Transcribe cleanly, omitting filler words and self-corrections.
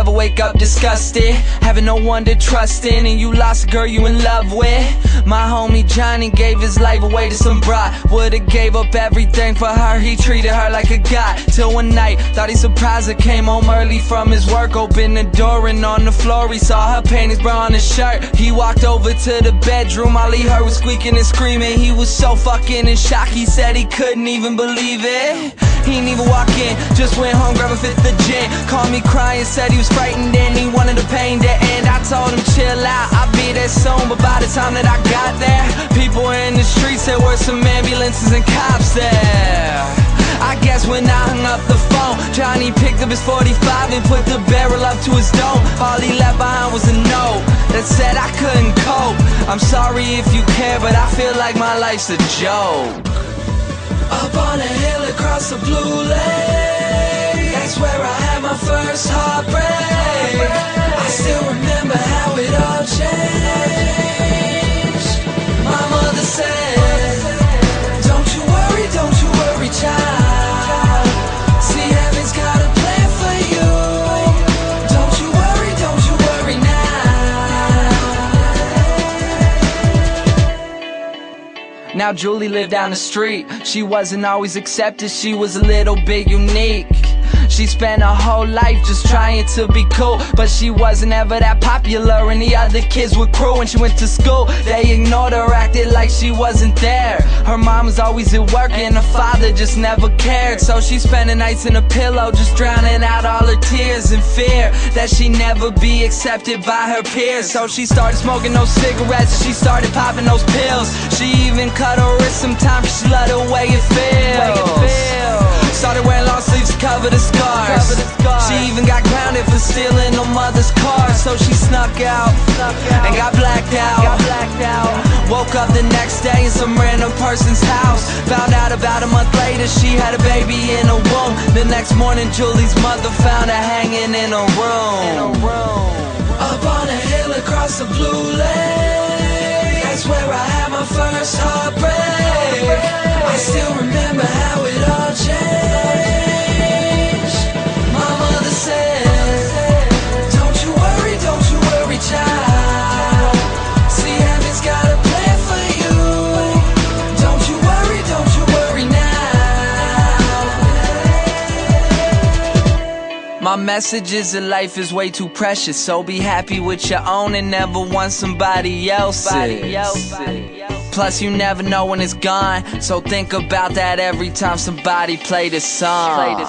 never wake up disgusted, having no one to trust in, and you lost a girl you in love with. My homie Johnny gave his life away to some broad, would've gave up everything for her, he treated her like a god. Till one night, thought he surprised her, came home early from his work, opened the door and on the floor he saw her panties, bra on his shirt. He walked over to the bedroom, all he heard was squeaking and screaming. He was so fucking in shock, he said he couldn't even believe it. He didn't even walk in, just went home, grabbed a fifth of gin. Called me crying, said he was frightened and he wanted the pain to end. I told him chill out, I'll be there soon. But by the time that I got there, people were in the streets, there were some ambulances and cops there. I guess when I hung up the phone, Johnny picked up his 45 and put the barrel up to his dome. All he left behind was a note that said I couldn't cope. I'm sorry if you care, but I feel like my life's a joke. Up on a hill across the blue lake, that's where I had my first heartbreak. I still remember how it all changed. My mother said, don't you worry, child. See, heaven's got a plan for you. Don't you worry now. Now Julie lived down the street. She wasn't always accepted, she was a little bit unique. She spent her whole life just trying to be cool, but she wasn't ever that popular and the other kids were cruel. When she went to school, they ignored her, acted like she wasn't there. Her mom was always at work and her father just never cared. So she spent the nights in a pillow, just drowning out all her tears in fear that she'd never be accepted by her peers. So she started smoking those cigarettes and she started popping those pills. She even cut her wrist sometimes cause she loved the way it feels. Started wearing long sleeves to cover the scars. She even got grounded for stealing her mother's car. So she snuck out and got blacked out. Woke up the next day in some random person's house. Found out about a month later she had a baby in her womb. The next morning Julie's mother found her hanging in her room. Up on a hill across the blue lake, that's where I had my first heartbreak. I still remember how it all changed. My mother said, don't you worry, child. See, heaven's got a plan for you. Don't you worry now. My message is that life is way too precious, so be happy with your own and never want somebody else's. Plus you never know when it's gone, so think about that every time somebody play this song.